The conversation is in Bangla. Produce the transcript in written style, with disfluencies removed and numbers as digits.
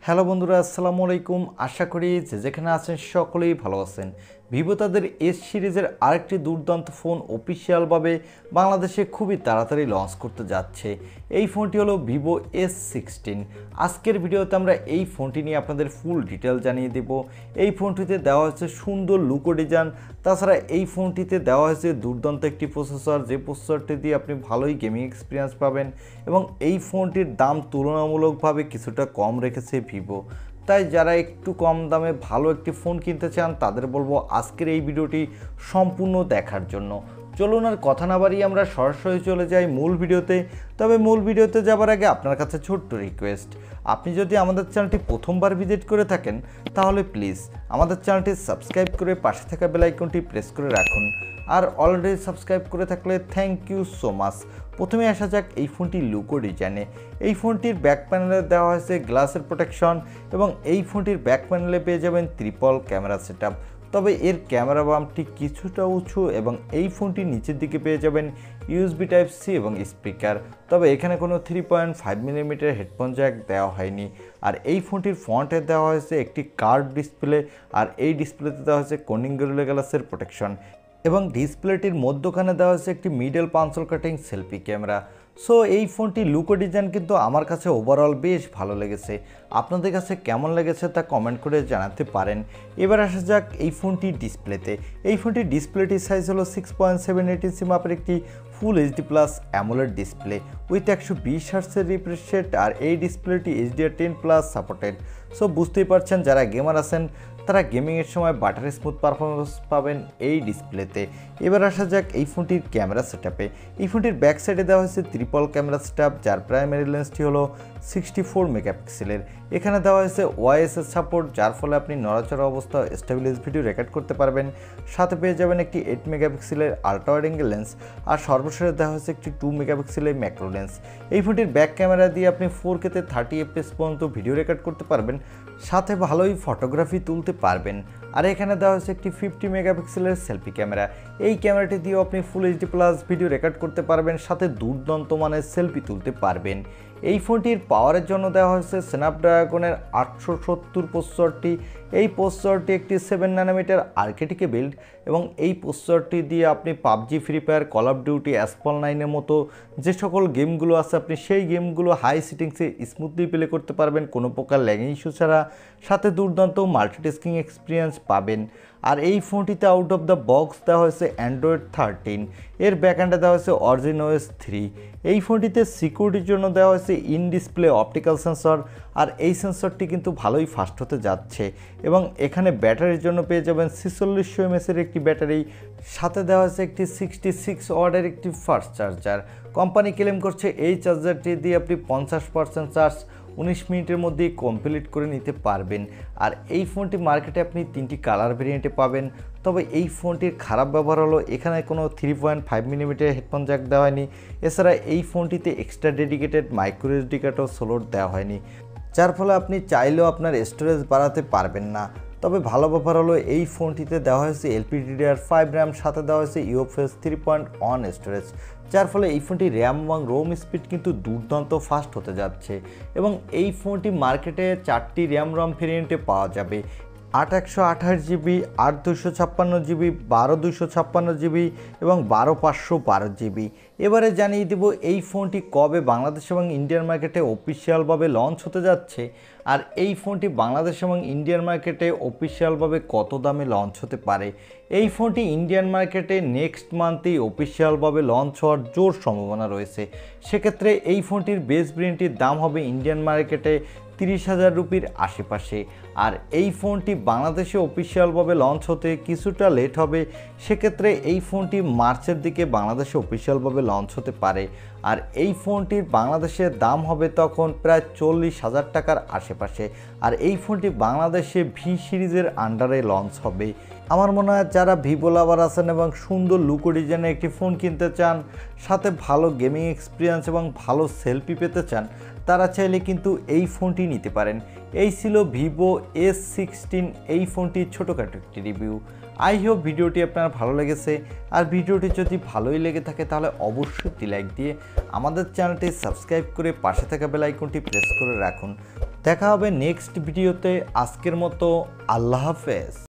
হ্যালো বন্ধুরা, আসসালামু আলাইকুম। আশা করি যেখানে আছেন সকলেই ভালো আছেন। ভিভো তাদের এস সিরিজের আরেকটি দুর্দান্ত ফোন অফিসিয়ালভাবে বাংলাদেশে খুবই তাড়াতাড়ি লঞ্চ করতে যাচ্ছে। এই ফোনটি হলো ভিভো S16। আজকের ভিডিওতে আমরা এই ফোনটি নিয়ে আপনাদের ফুল ডিটেল জানিয়ে দেব। এই ফোনটিতে দেওয়া হয়েছে সুন্দর লুকো ডিজাইন, তাছাড়া এই ফোনটিতে দেওয়া হয়েছে দুর্দান্ত একটি প্রসেসর, যে প্রসেসরটি দিয়ে আপনি ভালোই গেমিং এক্সপিরিয়েন্স পাবেন এবং এই ফোনটির দাম তুলনামূলকভাবে কিছুটা কম রেখেছে ভিভো। তাই যারা একটু কম দামে ভালো একটি ফোন কিনতে চান তাদের বলবো আজকের এই ভিডিওটি সম্পূর্ণ দেখার জন্য। চলুন আর কথা না বাড়িয়ে আমরা সরাসরি চলে যাই মূল ভিডিওতে। তবে মূল ভিডিওতে যাবার আগে আপনার কাছে ছোট্ট রিকোয়েস্ট, আপনি যদি আমাদের চ্যানেলটি প্রথমবার ভিজিট করে থাকেন তাহলে প্লিজ আমাদের চ্যানেলটি সাবস্ক্রাইব করে পাশে থাকা বেল আইকনটি প্রেস করে রাখুন। আর অলরেডি সাবস্ক্রাইব করে থাকলে থ্যাংক ইউ সো মাচ। প্রথমে আসা যাক এই ফোনটির লুকো ডিজাইনে। এই ফোনটির ব্যাক প্যানেলে দেওয়া হয়েছে গ্লাসের প্রোটেকশন এবং এই ফোনটির ব্যাক প্যানেলে পেয়ে যাবেন ট্রিপল ক্যামেরা সেটআপ। তবে এর ক্যামেরা বামটি কিছুটা উঁচু এবং এই ফোনটির নিচের দিকে পেয়ে যাবেন USB টাইপ সি এবং স্পিকার। তবে এখানে কোনো 3.5 মিলিমিটার হেডফোন জ্যাক দেওয়া হয়নি। আর এই ফোনটির ফ্রন্টে দেওয়া হয়েছে একটি কার্ভ ডিসপ্লে, আর এই ডিসপ্লেতে দেওয়া হয়েছে কোনিং গরিলা গ্লাসের প্রোটেকশন এবং ডিসপ্লেটির মধ্যখানে দেওয়া হয়েছে একটি middle পাঞ্চল cutting selfie camera. So এই ফোনটি লুকো ডিজাইন কিন্তু আমার কাছে ওভারঅল বেশ ভালো লেগেছে। আপনাদের কাছে কেমন লেগেছে তা কমেন্ট করে জানাতে পারেন। এবার আসা যাক এই ফোনটির ডিসপ্লেতে। এই ফোনটির ডিসপ্লেটির সাইজ হলো 6.78 ইঞ্চি মাপের একটি full HD+ AMOLED display with 120 হার্টজের রিফ্রেশ রেট, আর এই ডিসপ্লেটি HDR10+ সাপোর্টেড। সো বুঝতেই পারছেন যারা গেমার আছেন তারা গেমিংয়ের সময় বাটার স্মুথ পারফরমেন্স পাবেন এই ডিসপ্লেতে। এবার আসা যাক এই ফোনটির ক্যামেরা সেটআপে। এই ফোনটির ব্যাক সাইডে দেওয়া হয়েছে ট্রিপল ক্যামেরা সেটআপ, যার প্রাইমারি লেন্সটি হলো 64 মেগাপিক্সেলের। এখানে দেওয়া হয়েছে ওআইএস সাপোর্ট, যার ফলে আপনি নড়াচড়া অবস্থা স্টেবিলাইজ ভিডিও রেকর্ড করতে পারবেন। সাথে পেয়ে যাবেন একটি 8 মেগাপিক্সেলের আল্ট্রা ওয়াইড অ্যাঙ্গেল লেন্স, আর সর্বশেষে দেওয়া হয়েছে একটি 2 মেগাপিক্সেলের ম্যাক্রো লেন্স। এই ফোনটির ব্যাক ক্যামেরা দিয়ে আপনি 4K তে 30 FPS পর্যন্ত ভিডিও রেকর্ড করতে পারবেন, সাথে ভালোই ফটোগ্রাফি তুলতে পারবেন। আর এখানে দেওয়া হয়েছে একটি 50 মেগাপিক্সেলের সেলফি ক্যামেরা। এই ক্যামেরাটি দিয়েও আপনি ফুল HD+ ভিডিও রেকর্ড করতে পারবেন, সাথে দুর্দান্ত মানের সেলফি তুলতে পারবেন। এই ফোনটির পাওয়ারের জন্য দেওয়া হয়েছে স্ন্যাপড্রাগনের 870 প্রসেসরটি। এই প্রসেসরটি একটি 7 ন্যানোমিটার আর্কিটেক্টে বিল্ড এবং এই প্রসেসরটি দিয়ে আপনি PUBG, Free Fire, Call of Duty, Asphalt 9-এর মতো যে সকল গেমগুলো আছে আপনি সেই গেমগুলো হাই সেটিংসে স্মুথলি প্লে করতে পারবেন কোনো প্রকার ল্যাগিং ইস্যু ছাড়া, সাথে দুর্দান্ত মাল্টিটাস্কিং এক্সপিরিয়েন্স পাবেন। আর এই ফোনটিতে আউট অফ দ্য বক্স দেওয়া হয়েছে অ্যান্ড্রয়েড 13, এর ব্যাকএন্ডে দেওয়া হয়েছে অরিজিন OS 3। এই ফোনটিতে সিকিউরিটির জন্য দেওয়া হয়েছে ইন ডিসপ্লে অপটিক্যাল সেন্সর, আর এই সেন্সরটি কিন্তু ভালোই ফাস্ট হতে যাচ্ছে। এবং এখানে ব্যাটারির জন্য পেয়ে যাবেন 4600 mAh একটি ব্যাটারি, সাথে দেওয়া হয়েছে একটি 66 ওয়াটের একটি ফাস্ট চার্জার। কোম্পানি ক্লেম করছে এই চার্জারটি দিয়ে আপনি 50% চার্জ 19 মিনিটের মধ্যেই কমপ্লিট করে নিতে পারবেন। আর এই ফোনটি মার্কেটে আপনি 3টি কালার ভেরিয়েন্টে পাবেন। তবে এই ফোনটির খারাপ ব্যবহার হলো এখানে কোনো 3.5 মিলিমিটার হেডফোন জ্যাক দেওয়া হয়নি। এছাড়া এই ফোনটিতে এক্সট্রা ডেডিকেটেড মাইক্রো SD কার্ডও স্লট দেওয়া হয়নি, যার ফলে আপনি চাইলেও আপনার স্টোরেজ বাড়াতে পারবেন না। তবে ভালো ব্যাপার হলো এই ফোনটিতে দেওয়া হয়েছে LPDDR5 র্যাম, সাথে দেওয়া হয়েছে UFS 3.1 স্টোরেজ, যার ফলে এই ফোনটি র্যাম এবং রোম স্পিড কিন্তু দুর্দান্ত ফাস্ট হতে যাচ্ছে। এবং এই ফোনটি মার্কেটে 4টি র্যাম রম ভেরিয়েন্টে পাওয়া যাবে, 8/128GB, 8/256GB, 12/256GB এবং 12/512GB। এবারে জানিয়ে দেব এই ফোনটি কবে বাংলাদেশ এবং ইন্ডিয়ান মার্কেটে অফিসিয়ালভাবে লঞ্চ হতে যাচ্ছে, আর এই ফোনটি বাংলাদেশ এবং ইন্ডিয়ান মার্কেটে অফিসিয়ালভাবে কত দামে লঞ্চ হতে পারে। এই ফোনটি ইন্ডিয়ান মার্কেটে নেক্সট মান্থেই অফিসিয়ালভাবে লঞ্চ হওয়ার জোর সম্ভাবনা রয়েছে। সেক্ষেত্রে এই ফোনটির বেস ভেরিয়েন্টটির দাম হবে ইন্ডিয়ান মার্কেটে 30,000 রুপির আশেপাশে। আর এই ফোনটি বাংলাদেশে অফিসিয়ালভাবে লঞ্চ হতে কিছুটা লেট হবে, সেক্ষেত্রে এই ফোনটি মার্চের দিকে বাংলাদেশে অফিসিয়ালভাবে লঞ্চ হতে পারে। আর এই ফোনটির বাংলাদেশের দাম হবে তখন প্রায় 40,000 টাকার আশেপাশে। আর এই ফোনটি বাংলাদেশে ভি সিরিজের আন্ডারে লঞ্চ হবে। আমার মনে হয় যারা ভিভো লাভার আছেন এবং সুন্দর লুকো ডিজাইনের একটি ফোন কিনতে চান, সাথে ভালো গেমিং এক্সপিরিয়েন্স এবং ভালো সেলফি পেতে চান, তারা চাইলে কিন্তু এই ফোনটি নিতে পারেন। এই ছিল ভিভো S16 এই ফোনটির ছোটোখাটো একটি রিভিউ। আই হোপ ভিডিওটি আপনার ভালো লেগেছে। আর ভিডিওটি যদি ভালোই লেগে থাকে তাহলে অবশ্যই একটি লাইক দিয়ে আমাদের চ্যানেলটি সাবস্ক্রাইব করে পাশে থাকা বেল আইকনটি প্রেস করে রাখুন। দেখা হবে নেক্সট ভিডিওতে। আজকের মতো আল্লাহ হাফেজ।